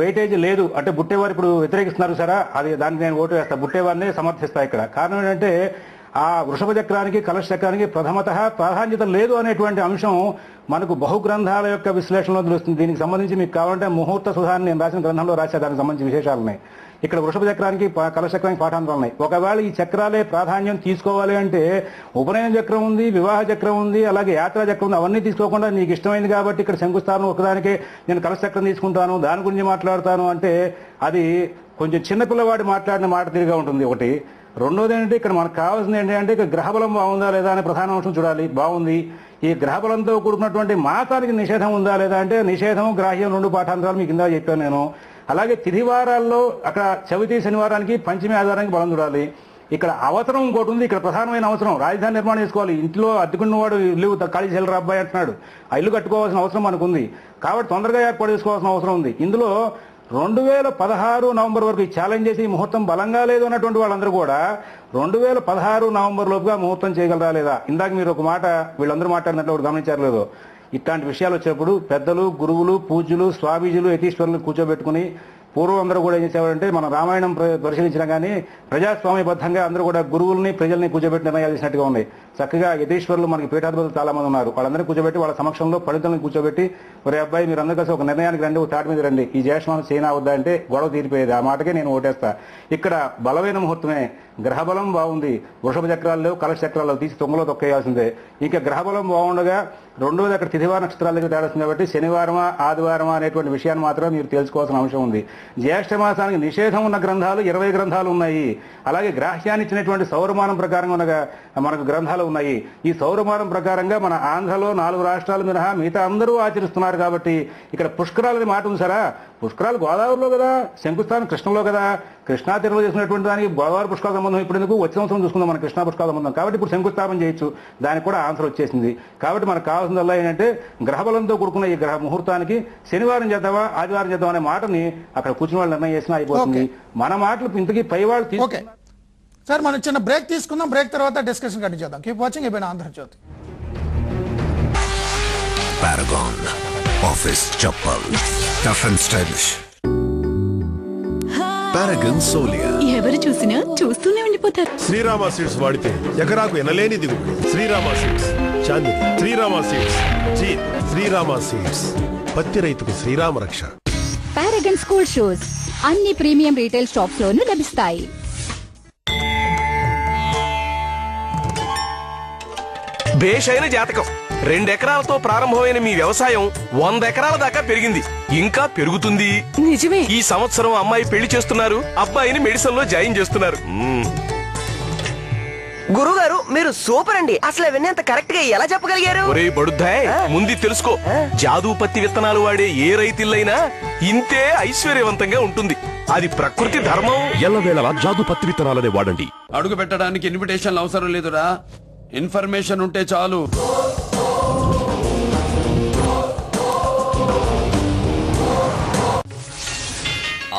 వెయిటేజ్ లేదు. అంటే బుట్టేవారు ఇప్పుడు వ్యతిరేకిస్తున్నారు సరే, అది దానికి నేను ఓటు వేస్తా, బుట్టేవారిని సమర్థిస్తా. ఇక్కడ కారణం ఏంటంటే ఆ వృషభ చక్రానికి కలశ చక్రానికి ప్రథమతః ప్రాధాన్యత లేదు అనేటువంటి అంశం మనకు బహుగ్రంథాల యొక్క విశ్లేషణలో తెలుస్తుంది. దీనికి సంబంధించి మీకు కావాలంటే ముహూర్త సుధాన్ని నేను రాసిన గ్రంథంలో రాసే దానికి సంబంధించి విశేషాలు ఉన్నాయి. ఇక్కడ వృషభ చక్రానికి కలశ చక్రానికి పాఠాంతరాలు ఉన్నాయి. ఒకవేళ ఈ చక్రాలే ప్రాధాన్యం తీసుకోవాలి అంటే ఉపనయన చక్రం ఉంది, వివాహ చక్రం ఉంది, అలాగే యాత్రా చక్రం ఉంది. అవన్నీ తీసుకోకుండా నీకు ఇష్టమైంది కాబట్టి ఇక్కడ శంకుస్థానం ఒకదానికే నేను కలశ చక్రం తీసుకుంటాను, దాని గురించి మాట్లాడతాను అంటే అది కొంచెం చిన్నపిల్లవాడి మాట్లాడిన మాట తిరిగా ఉంటుంది. ఒకటి. రెండోది ఏంటంటే ఇక్కడ మనకు కావాల్సింది ఏంటంటే ఇక్కడ గ్రహబలం బాగుందా లేదా అనే ప్రధాన అంశం చూడాలి. బాగుంది. ఈ గ్రహబలంతో కూడుకున్నటువంటి మాసానికి నిషేధం ఉందా లేదా అంటే నిషేధం, గ్రాహ్యం రెండు పాఠాంతరాలు మీకు కింద చెప్పాను నేను. అలాగే తిథివారాల్లో అక్కడ చవితి శనివారానికి పంచమి ఆధారానికి బలం చూడాలి. ఇక్కడ అవసరం ఇంకోటి ఉంది. ఇక్కడ ప్రధానమైన అవసరం రాజధాని నిర్మాణం చేసుకోవాలి. ఇంట్లో అద్దెకున్నవాడు ఇల్లు ఖాళీ చేయాలి అబ్బాయి అంటున్నాడు. ఆ ఇల్లు కట్టుకోవాల్సిన అవసరం మనకు ఉంది కాబట్టి తొందరగా ఏర్పాటు చేసుకోవాల్సిన అవసరం ఉంది. ఇందులో 2016 నవంబర్ వరకు ఛాలెంజ్ చేసి ముహూర్తం బలంగా లేదు అన్నటువంటి వాళ్ళందరూ కూడా 2016 నవంబర్ లోపుగా ముహూర్తం చేయగలరా లేదా? ఇందాక మీరు ఒక మాట వీళ్ళందరూ మాట్లాడినట్లు ఒకటి గమనించారు లేదో, ఇట్లాంటి విషయాలు వచ్చినప్పుడు పెద్దలు, గురువులు, పూజ్యులు, స్వామీజీలు, యతీశ్వరులను కూర్చోబెట్టుకుని పూర్వం అందరూ కూడా ఏం చేసేవారంటే మనం రామాయణం పరిశీలించినా కానీ ప్రజాస్వామ్యబద్ధంగా అందరూ కూడా గురువుల్ని ప్రజల్ని కూర్చోబెట్టి నిర్ణయాలు చేసినట్టుగా ఉన్నాయి. చక్కగా యతీశ్వరులు మనకి పీఠాధిపతులు చాలా మంది ఉన్నారు. వాళ్ళందరినీ కూర్చోబెట్టి వాళ్ళ సమక్షంలో పండితులను కూర్చోబెట్టి ఒరే అబ్బాయి మీరు అందరూ కలిసి ఒక నిర్ణయానికి రండి, ఒక తాటి మీద రండి, ఈ జ్యేష్ఠమాసం చేయనా వద్దా అంటే గొడవ తీరిపోయేది. ఆ మాటకే నేను ఓటేస్తా. ఇక్కడ బలమైన ముహూర్తమే. గ్రహబలం బాగుంది. వృషభ చక్రాలు లేవు, కలశ చక్రాలు తీసి తొంగలో తొక్కేయాల్సిందే. ఇంకా గ్రహబలం బాగుండగా రెండోది అక్కడ తిథివార నక్షత్రాల దగ్గర తేడాల్సింది కాబట్టి శనివారమా ఆదివారమా అనేటువంటి విషయాన్ని మాత్రం మీరు తెలుసుకోవాల్సిన అంశం ఉంది. జ్యేష్ఠ మాసానికి నిషేధం ఉన్న గ్రంథాలు 20 గ్రంథాలు ఉన్నాయి. అలాగే గ్రాహ్యాన్ని ఇచ్చినటువంటి సౌరమానం ప్రకారంగా ఉన్న మనకు గ్రంథాలు ఉన్నాయి. ఈ సౌరమానం ప్రకారంగా మన ఆంధ్రలో 4 రాష్ట్రాలు మినహా మిగతా అందరూ ఆచరిస్తున్నారు కాబట్టి ఇక్కడ పుష్కరాలని మాట ఉంది సరా. పుష్కరాలు గోదావరిలో కదా, శంకుస్థానం కృష్ణలో కదా. కృష్ణా తీరంలో చేసినటువంటి దానికి గోదావరి పుష్కరాల సంబంధం ఇప్పుడు ఎందుకు? వచ్చే సంవత్సరం చూసుకుందాం మన కృష్ణా పుష్కరాల సంబంధం. కాబట్టి ఇప్పుడు శంకుస్థాపన చేయొచ్చు. దానికి కూడా ఆన్సర్ వచ్చేసింది. కాబట్టి మనకు కావాల్సిందల్లా ఏంటంటే గ్రహబలంతో కూడుకున్న ఈ గ్రహ ముహూర్తానికి శనివారం చేద్దామా ఆదివారం చేద్దాం అనే మాటని అక్కడ కూర్చుని వాళ్ళు నిర్ణయం చేసినా అయిపోతుంది. మన మాటలు ఇంతకీ పై వాళ్ళు ఓకే సార్, మనం చిన్న బ్రేక్ తీసుకుందాం. బ్రేక్ తర్వాత డిస్కషన్ కంటిన్యూ చేద్దాం. Keep watching ఏబైనా Andhra Jyothi. Paragon Office Chappal, tough and stylish. Paragon Solia. ఎవరు చూసినా చూస్తూనే ఉండిపోతారు. శ్రీరామ సీడ్స్ వాడితే ఎకరాకు ఎనలేని దిగుబడి. Srirama seeds, Chandini, Srirama seeds, Jeet, Srirama seeds, పత్తి రైతుకు శ్రీరామ రక్ష. పారాగన్ స్కూల్ షూస్ అన్ని ప్రీమియం రీటైల్ షాప్స్ లోనూ లభిస్తాయి. బేషైన జాతకం. 2 ఎకరాలతో ప్రారంభమైన మీ వ్యవసాయం 100 ఎకరాల దాకా పెరిగింది, ఇంకా పెరుగుతుంది. నిజమే. ఈ సంవత్సరం అమ్మాయి పెళ్లి చేస్తున్నారు, అబ్బాయిని మెడిసిన్ లో జాయిన్ చేస్తున్నారు. గురుగారు మీరు సూపర్ అండి. అసలు అవన్నీ అంత కరెక్ట్ గా ఎలా చెప్పగలిగారు? ఒరే బడుద్దాయ్, ముందు తెలుసుకో. జాదూ పత్తి విత్తనాలు వాడే ఏ రైతులైనా ఇంతే ఐశ్వర్యవంతంగా ఉంటుంది. అది ప్రకృతి ధర్మం. ఎల్లవేళలా జాదూ పత్తి విత్తనాలనే వాడండి. అడుగు పెట్టడానికి ఇన్విటేషన్ అవసరం లేదురా, ఇన్ఫర్మేషన్ ఉంటే చాలు.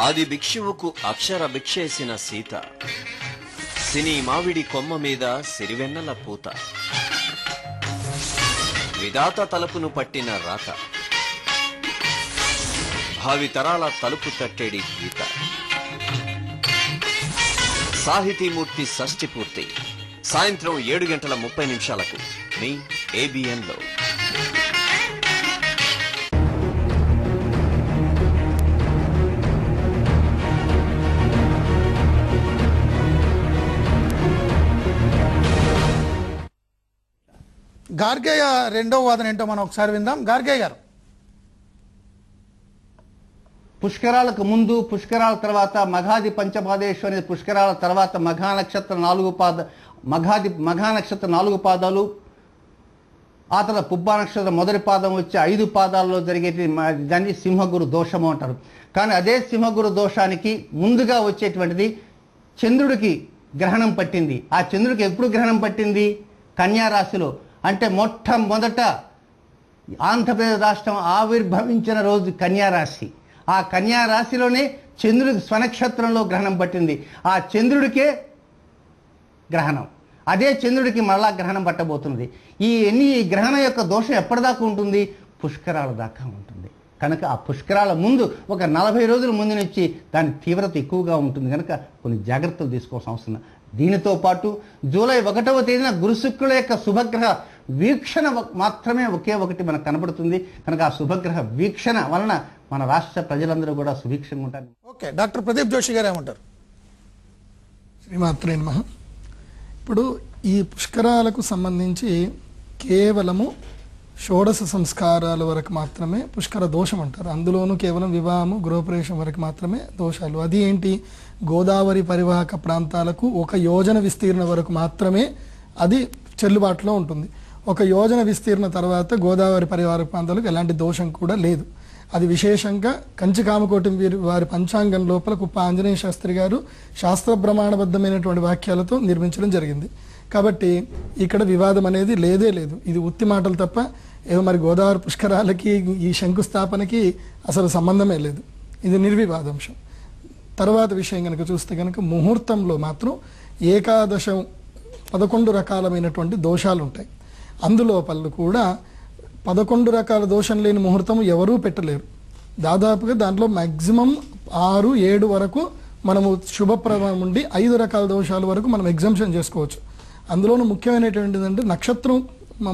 ఆది భిక్షువుకు అక్షర భిక్షేసిన సీత, సినీ మావిడి కొమ్మ మీద సిరివెన్నెల పూత, విధాత తలుపును పట్టిన రాత, భావితరాల తలుపు తట్టేడి గీత, సాహితీమూర్తి షష్ఠి పూర్తి. సాయంత్రం 7:30 మీ ABN లో. గార్గేయ రెండో వాదన ఏంటో మనం ఒకసారి విందాం. గార్గేయ గారు, పుష్కరాలకు ముందు, పుష్కరాల తర్వాత మఘాది పంచపాదేశ్వరి, పుష్కరాల తర్వాత మఘా నక్షత్ర 4 పాదాలు, ఆ తర్వాత పుబ్బా నక్షత్రం మొదటి పాదం వచ్చి 5 పాదాల్లో జరిగేది దాన్ని సింహగురు దోషము అంటారు. కానీ అదే సింహగురు దోషానికి ముందుగా వచ్చేటువంటిది చంద్రుడికి గ్రహణం పట్టింది. ఆ చంద్రుడికి ఎప్పుడు గ్రహణం పట్టింది? కన్యా రాశిలో. అంటే మొట్టమొదట ఆంధ్రప్రదేశ్ రాష్ట్రం ఆవిర్భవించిన రోజు కన్యా రాశి. ఆ కన్యా రాశిలోనే చంద్రుడికి స్వనక్షత్రంలో గ్రహణం పట్టింది. ఆ చంద్రుడికే గ్రహణం, అదే చంద్రుడికి మళ్ళా గ్రహణం పట్టబోతున్నది. ఈ గ్రహణం యొక్క దోషం ఎప్పటిదాకా ఉంటుంది? పుష్కరాల దాకా ఉంటుంది. కనుక ఆ పుష్కరాల ముందు ఒక 40 రోజుల ముందు నుంచి దాని తీవ్రత ఎక్కువగా ఉంటుంది. కనుక కొన్ని జాగ్రత్తలు తీసుకోవాల్సిన అవసరం. దీనితో పాటు జూలై 1వ తేదీన గురుశుక్రుల యొక్క శుభగ్రహ వీక్షణ మాత్రమే ఒకే ఒకటి మనకు కనబడుతుంది. కనుక ఆ శుభగ్రహ వీక్షణ వలన మన రాష్ట్ర ప్రజలందరూ కూడా సుభిక్షంగా ఉంటారు. ఓకే, డాక్టర్ ప్రదీప్ జోషి గారు ఏమంటారు? శ్రీమాత్రే నమః. ఇప్పుడు ఈ పుష్కరాలకు సంబంధించి కేవలము షోడశ సంస్కారాల వరకు మాత్రమే పుష్కర దోషం అంటారు. అందులోనూ కేవలం వివాహము, గృహప్రవేశం వరకు మాత్రమే దోషాలు. అది ఏంటి? గోదావరి పరివాహక ప్రాంతాలకు 1 యోజన విస్తీర్ణ వరకు మాత్రమే అది చెల్లుబాటులో ఉంటుంది. 1 యోజన విస్తీర్ణ తర్వాత గోదావరి పరివాహక ప్రాంతాలకు ఎలాంటి దోషం కూడా లేదు. అది విశేషంగా కంచి కామకోటి వారి పంచాంగం లోపల కుప్ప ఆంజనేయ శాస్త్రి గారు శాస్త్ర ప్రమాణబద్ధమైనటువంటి వాక్యాలతో నిర్మించడం జరిగింది. కాబట్టి ఇక్కడ వివాదం అనేది లేదే లేదు. ఇది ఉత్తి మాటలు తప్ప ఏదో మరి గోదావరి పుష్కరాలకి ఈ శంకుస్థాపనకి అసలు సంబంధమే లేదు. ఇది నిర్వివాదాంశం. తర్వాత విషయం కనుక చూస్తే కనుక ముహూర్తంలో మాత్రం ఏకాదశం 11 రకాలమైనటువంటి దోషాలు ఉంటాయి. అందులోపల కూడా 11 రకాల దోషం లేని ముహూర్తం ఎవరూ పెట్టలేరు. దాదాపుగా దాంట్లో మ్యాక్సిమం 6, 7 వరకు మనము శుభప్రదం ఉండి 5 రకాల దోషాల వరకు మనం ఎగ్జంప్షన్ చేసుకోవచ్చు. అందులోనూ ముఖ్యమైనటువంటిది అంటే నక్షత్రం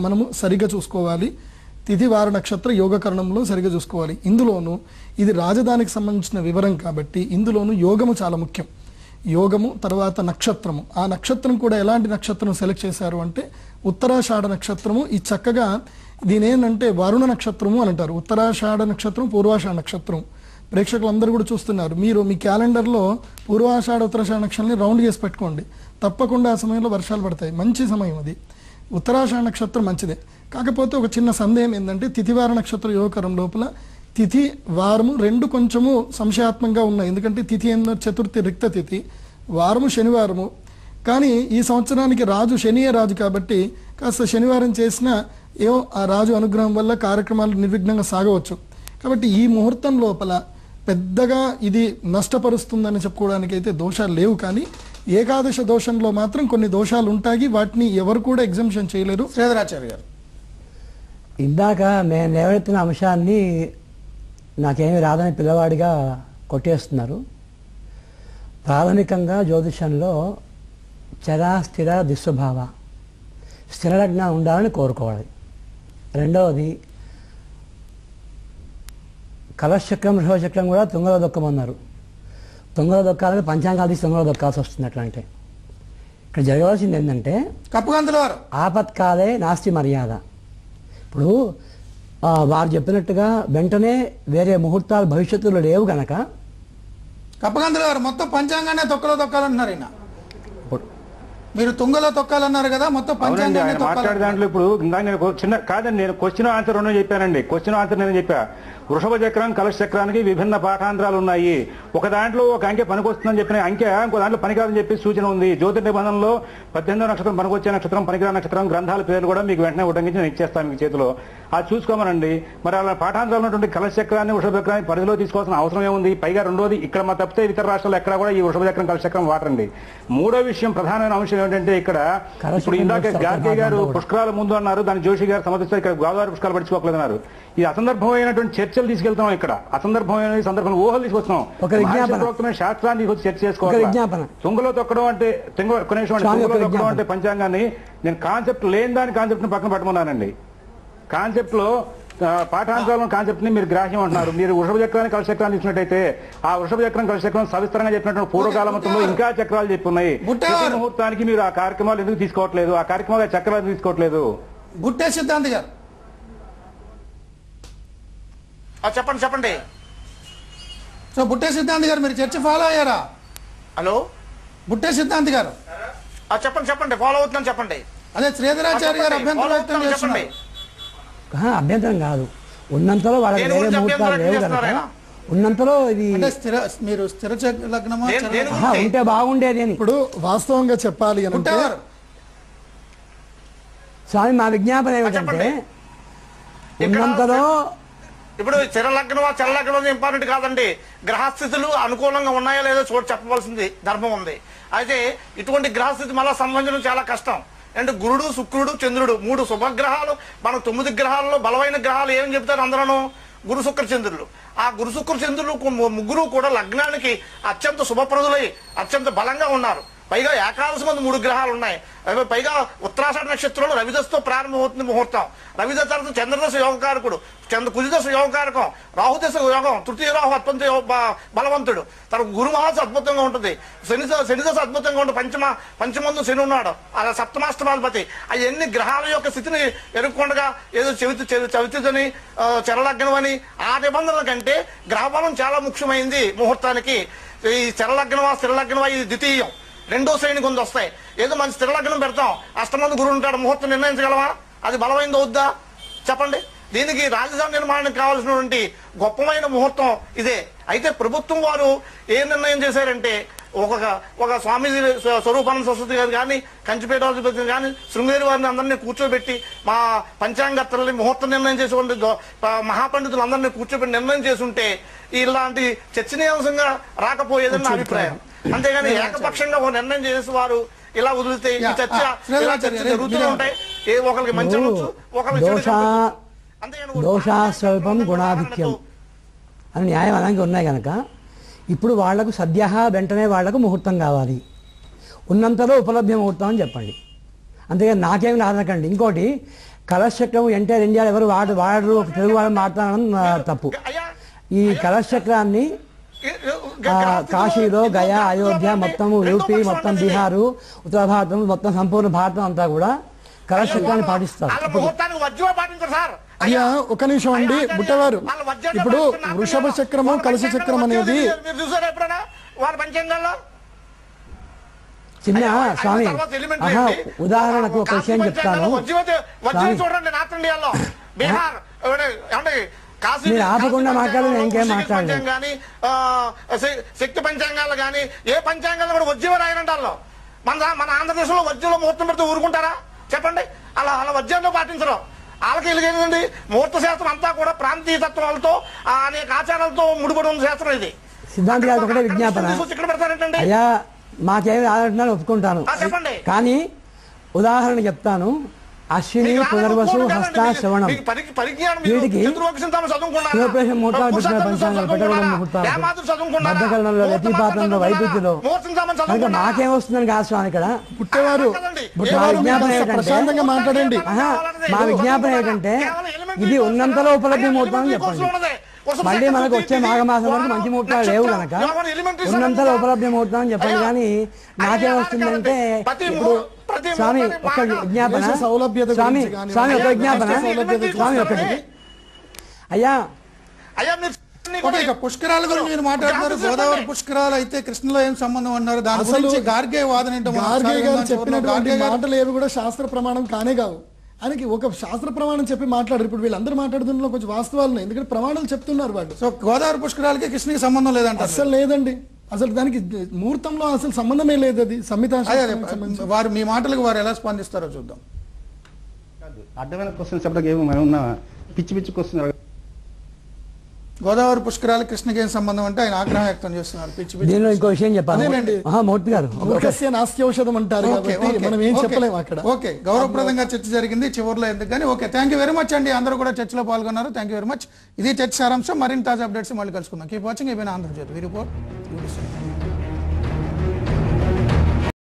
మనము సరిగ్గా చూసుకోవాలి. తిథి వార నక్షత్ర యోగకరణంలో సరిగ్గా చూసుకోవాలి. ఇందులోనూ ఇది రాజధానికి సంబంధించిన వివరం కాబట్టి ఇందులోనూ యోగము చాలా ముఖ్యం. యోగము తర్వాత నక్షత్రము. ఆ నక్షత్రం కూడా ఎలాంటి నక్షత్రం సెలెక్ట్ చేశారు అంటే ఉత్తరాషాఢ నక్షత్రము. ఈ చక్కగా దీని ఏంటంటే వరుణ నక్షత్రము అని అంటారు. ఉత్తరాషాఢ నక్షత్రం, పూర్వాషాఢ నక్షత్రం. ప్రేక్షకులందరూ కూడా చూస్తున్నారు. మీరు మీ క్యాలెండర్లో పూర్వాషాఢ ఉత్తరాషాఢ నక్షత్రాన్ని రౌండ్ చేసి పెట్టుకోండి. తప్పకుండా ఆ సమయంలో వర్షాలు పడతాయి. మంచి సమయం అది. ఉత్తరాషాఢ నక్షత్రం మంచిదే. కాకపోతే ఒక చిన్న సందేహం ఏంటంటే తిథివార నక్షత్ర యోగకరం లోపల తిథి వారము 2 కొంచెము సంశయాత్మకంగా ఉన్నాయి. ఎందుకంటే తిథి ఏందో చతుర్థి రిక్త తిథి, వారము శనివారము. కానీ ఈ సంవత్సరానికి రాజు శనియే రాజు కాబట్టి కాస్త శనివారం చేసినా ఏమో ఆ రాజు అనుగ్రహం వల్ల కార్యక్రమాలు నిర్విఘ్నంగా సాగవచ్చు. కాబట్టి ఈ ముహూర్తం లోపల పెద్దగా ఇది నష్టపరుస్తుందని చెప్పుకోవడానికి అయితే దోషాలు లేవు. కానీ ఏకాదశ దోషంలో మాత్రం కొన్ని దోషాలు ఉంటాయి. వాటిని ఎవరు కూడా ఎగ్జంప్షన్ చేయలేరు. శ్రీధరాచార్య గారు, ఇందాక నేను లేవనెత్తిన అంశాన్ని నాకేమీ రాదని పిల్లవాడిగా కొట్టేస్తున్నారు. ప్రాథమికంగా జ్యోతిషంలో చరా స్థిర దిస్వభావ, స్థిర లగ్నం ఉండాలని కోరుకోవాలి. రెండవది కలశచక్రం, ఋషభచక్రం కూడా తుంగలో దొక్కమన్నారు. తుంగలో దొక్కాలని పంచాంగాలు తీసి తుంగలో దొక్కాల్సి వస్తుంది. అట్లా అంటే ఇక్కడ జరగవలసింది ఏంటంటే ఆపత్కాలే నాస్తి మర్యాద. ఇప్పుడు వారు చెప్పినట్టుగా వెంటనే వేరే ముహూర్తాలు భవిష్యత్తులో లేవు గనక కప్పగంతుల గారు మొత్తం పంచాంగానే తొక్కలో తొక్కాలంటున్నారు. ఈయన మీరు తుంగలో తొక్కాలన్నారు కదా, మొత్తం పంచాంగానే మాట్లాడే దాంట్లో ఇప్పుడు నేను చిన్న కాదండి, నేను క్వశ్చన్ ఆన్సర్ 2 చెప్పానండి. క్వశ్చన్ ఆన్సర్ నేను చెప్పా. వృషభ చక్రం, కలశ చక్రానికి విభిన్న పాఠాంతరాలు ఉన్నాయి. ఒక దాంట్లో ఒక అంకె పనికొస్తుందని చెప్పిన అంకె ఇంకో దాంట్లో పనికాదని చెప్పి సూచన ఉంది. జ్యోతిర్ నిబంధనలో 18వ నక్షత్రం పనికొచ్చే నక్షత్రం, పనికిరా నక్షత్రం, గ్రంథాల పేర్లు కూడా మీకు వెంటనే ఉటంకించి నేను ఇచ్చేస్తాను మీకు చేతిలో. అది చూసుకోమనండి. మరి అలా పాఠాంతరాలు ఉన్నటువంటి కలశ చక్రాన్ని, వృషభ చక్రాన్ని పరిధిలో తీసుకోవాల్సిన అవసరం ఏముంది? పైగా రెండోది, ఇక్కడ మా తప్పితే ఇతర రాష్ట్రాలు ఎక్కడ కూడా ఈ వృషభ చక్రం, కలశ చక్రం వాడరండి. మూడో విషయం, ప్రధానమైన అంశం ఏంటంటే ఇక్కడ ఇప్పుడు ఇందాక గార్గే గారు పుష్కరాల ముందు అన్నారు, దాని జోషి గారు సమర్థిస్తారు. ఇక్కడ గోదావరి పుష్కరాలు పట్టించుకోకలేదన్నారు. ఈ అసందర్భమైనటువంటి చర్చలు తీసుకెళ్తాం. ఇక్కడ అసందర్భమైన సందర్భంలో ఊహలు తీసుకొస్తున్నాం. ప్రోక్తమైన శాస్త్రాన్ని తీసుకొచ్చి చర్చ చేసుకోవాలి. తుంగలో తొక్కడం అంటే తుంగలో తొక్కడం అంటే పంచాంగాన్ని నేను కాన్సెప్ట్ లేని దాని కాన్సెప్ట్ ని పక్కన పెట్టమన్నానండి. కాన్సెప్ట్ లో పాఠాంశాలను కాన్సెప్ట్ ని మీరు గ్రాహ్యం అంటున్నారు. మీరు వృషభ చక్రాన్ని కలశ చక్రాన్ని చూసినట్టయితే ఆ వృషభ చక్రం కలశ చక్రం సవిస్తరంగా చెప్పినటువంటి పూర్వకాల మొత్తంలో ఇంకా చక్రాలు చెప్పి ఉన్నాయి. ప్రతి ముహూర్తానికి మీరు ఆ కార్యక్రమాలు ఎందుకు తీసుకోవట్లేదు? ఆ కార్యక్రమాలు చక్రాలు తీసుకోవట్లేదు. బుట్టే సిద్ధాంతి గారు చెప్పండి. సో బుట్టే సిద్ధాంతి గారు మీరు చర్చ ఫాలో అయ్యారా? హలో బుట్టే సిద్ధాంతి గారు చెప్పండి ఫాలో అవుతున్నాను చెప్పండి. అదే శ్రీధరాచార్య గారు అభ్యంతరం వ్యక్తం చేస్తున్నారు. అభ్యంతరం కాదు, ఉన్నంతలో వాళ్ళకి వేరే ముహూర్తాలు లేవు కనుక ఉన్నంతలో ఇది మీరు స్థిర లగ్నమా ఉంటే బాగుండేది అని. ఇప్పుడు వాస్తవంగా చెప్పాలి అంటే స్వామి మా విజ్ఞాపన ఏమిటంటే ఉన్నంతలో ఇప్పుడు స్థిర లగ్నమా చర లగ్నం ఇంపార్టెంట్ కాదండి. గ్రహస్థితులు అనుకూలంగా ఉన్నాయో లేదో చెప్పవలసింది ధర్మం ఉంది. అయితే ఇటువంటి గ్రహస్థితి మళ్ళా సంబంధించడం చాలా కష్టం. అంటే గురుడు శుక్రుడు చంద్రుడు 3 శుభగ్రహాలు. మన 9 గ్రహాల్లో బలమైన గ్రహాలు ఏమని చెప్తారు అందరూ? గురు శుక్ర చంద్రులు. ఆ గురు శుక్ర చంద్రులు ముగ్గురు కూడా లగ్నానికి అత్యంత శుభప్రదులై అత్యంత బలంగా ఉన్నారు. పైగా ఏకాదశి మంది 3 గ్రహాలు ఉన్నాయి. పైగా ఉత్తరాషాఢ నక్షత్రంలో రవిదశతో ప్రారంభమవుతుంది ముహూర్తం. రవిదశ తర్వాత చంద్రదశ యోగకారకుడు, కుజదశ యోగకారకం, రాహుదశ యోగం, తృతీయ రాహు అత్యంత బలవంతుడు. తర్వాత గురుమహాస అద్భుతంగా ఉంటుంది, శనిదశ అద్భుతంగా ఉంటుంది. పంచమందు శని ఉన్నాడు, అలా సప్తమాష్టమాధిపతి. అవన్నీ గ్రహాల యొక్క స్థితిని ఎరుక్కుండగా ఏదో చవితిని చరలగ్నం అని ఆ నిబంధనల కంటే గ్రహబలం చాలా ముఖ్యమైంది ముహూర్తానికి. ఈ చరలగ్నమా స్థిరలగ్నమా ఇది ద్వితీయం. 2వ శ్రేణి కొంత వస్తాయి. ఏదో మంచి స్థిరలగ్నం పెడతాం, అష్టమంది గురువు ఉంటాడు, ముహూర్తం నిర్ణయించగలమా? అది బలమైంది అవుద్దా చెప్పండి. దీనికి రాజధాని నిర్మాణానికి కావాల్సినటువంటి గొప్పమైన ముహూర్తం ఇదే. అయితే ప్రభుత్వం వారు ఏ నిర్ణయం చేశారంటే ఒక స్వామి స్వరూపానంద సరస్వతి గారు కానీ కంచిపేటాధిపతి కానీ శృంగేరి వారిని అందరినీ కూర్చోబెట్టి మా పంచాంగత్తల్ని ముహూర్తం నిర్ణయం చేసేటువంటి మహాపండితులు అందరినీ కూర్చోబెట్టి నిర్ణయం చేసుంటే ఇలాంటి చర్చనీయాంశంగా రాకపోయేదని నా అభిప్రాయం. అంతేగాని ఏకపక్షంగా ఒక నిర్ణయం చేసి వారు ఇలా వదిలితే ఈ చర్చ జరుగుతూ ఉంటాయి. ఒకరికి మంచి ఒకరికి దోషాస్వల్పం గుణాధిక్యం అని న్యాయం అలాగే ఉన్నాయి కనుక ఇప్పుడు వాళ్లకు సద్య వెంటనే వాళ్లకు ముహూర్తం కావాలి, ఉన్నంతలో ఉపలబ్ధి ముహూర్తం అని చెప్పండి. అంతేగాని నాకేమి రాదనకండి. ఇంకోటి కలశచక్రం ఎన్టీఆర్ ఇండియా ఎవరు వాడరు, తెలుగు వాళ్ళు మాట్లాడడం తప్పు. ఈ కలశచక్రాన్ని కాశీలో గయా అయోధ్య మొత్తం యూపీ మొత్తం బీహారు ఉత్తర భారతం మొత్తం సంపూర్ణ భారతం అంతా కూడా కలశచక్రాన్ని పాటిస్తారు. అయ్యా ఒక నిమిషం అండి బుట్టవారు, ఇప్పుడు వృషభ చక్రము కలశ చక్రం అనేది చిన్న స్వామి ఉదాహరణకు ఒక విషయం చెప్తాను. మీరు ఆపకుండా మాట్లాడాలి, ఇంకేం మాట్లాడలేదు. కానీ శక్తి పంచాంగాలు కానీ ఏ పంచాంగాలు కూడా వజ్జీవ రాయనంటారు. మన ఆంధ్రప్రదేశ్లో వజ్జంలో ముహూర్తం పెడితే ఊరుకుంటారా చెప్పండి? అలా వజ్జంలో పాటించరు. వాళ్ళకి వెళ్ళేది ముహూర్త శాస్త్రం అంతా కూడా ప్రాంతీయ తత్వాలతో అనేక ఆచారాలతో ముడిపడి ఉన్న శాస్త్రం ఇది. సిద్ధాంతి గారు ఒకటే విజ్ఞాపన, అయ్యా మాకేమి ఆడుతున్నాను ఒప్పుకుంటాను, కానీ ఉదాహరణ చెప్తాను. అశ్విని పునర్వసు హస్త శ్రవణం వీటికి శివప్రేషం ముహూర్తాలు పెట్టిన పంచాంగాలు పెట్టకూడదు ముహూర్తాలు బద్దకరణంలో వ్యతిపాతంలో వైద్యుతిలో కనుక మాకేమొస్తుందని కాదు స్వామి ఇక్కడ పుట్టేవారు. మా విజ్ఞాపన ప్రశాంతంగా మాట్లాడండి. మా విజ్ఞాపన ఏంటంటే ఇది ఉన్నంతలో ఉపలబ్ధి ముహూర్తం అని చెప్పండి. మళ్ళీ మనకు వచ్చే మాఘమాసం వరకు మంచి ముహూర్తాలు లేవు కనుక ఉన్నంతలో ఉపలబ్ధి ముహూర్తం అని చెప్పండి. కానీ నాకేమొస్తుందంటే ఇప్పుడు స్వామి ఒక విజ్ఞాపన, స్వామి ఒక విజ్ఞాపన, స్వామి ఒకటి అయ్యా పుష్కరాల గురించి మీరు మాట్లాడుతున్నారు. గోదావరి పుష్కరాలు అయితే కృష్ణలో ఏం సంబంధం అన్నారు? దాని గురించి గార్గే వాదన గార్గే గారు చెప్పినటువంటి మాటలు ఏవి కూడా శాస్త్ర ప్రమాణం కానే కావు. ఆయనకి ఒక శాస్త్ర ప్రమాణం చెప్పి మాట్లాడారు. ఇప్పుడు వీళ్ళందరూ మాట్లాడుతున్న కొంచెం వాస్తవాలు ఉన్నాయి, ఎందుకంటే ప్రమాణాలు చెప్తున్నారు వాళ్ళు. సో గోదావరి పుష్కరాలకి కృష్ణకి సంబంధం లేదంట? అసలు లేదండి, అసలు దానికి ముహూర్తంలో అసలు సంబంధమే లేదు. అది సంహిత వారు మీ మాటలకు వారు ఎలా స్పందిస్తారో చూద్దాం. అడ్డమైన క్వశ్చన్స్ చెప్పడానికి ఏమో ఏమన్నా పిచ్చి క్వశ్చన్ గోదావరి పుష్కరాలు కృష్ణకి ఏం సంబంధం అంటే ఆయన ఆగ్రహం వ్యక్తం చేస్తున్నారు. పిచ్చి పిచ్చి దీనిలో ఇంకో విషయం చెప్పాలి. మూర్తి గారు మూర్ఖస్య నాస్త్యౌషధం అంటారు కాబట్టి మనం ఏం చెప్పలేము అక్కడ. ఓకే, గౌరవప్రదంగా చర్చ జరిగింది చివరిలో ఎందుకు కానీ. Okay, thank you very much అండి. అందరూ కూడా చర్చలో పాల్గొన్నారు. Thank you very much. ఇది చర్చ సారాంశం. మరిన్ని తాజా అప్డేట్స్ మళ్ళీ కలుసుకుందాం. Keep watching. ఏమైనా ఆంధ్రజ్యోతి రిపోర్ట్.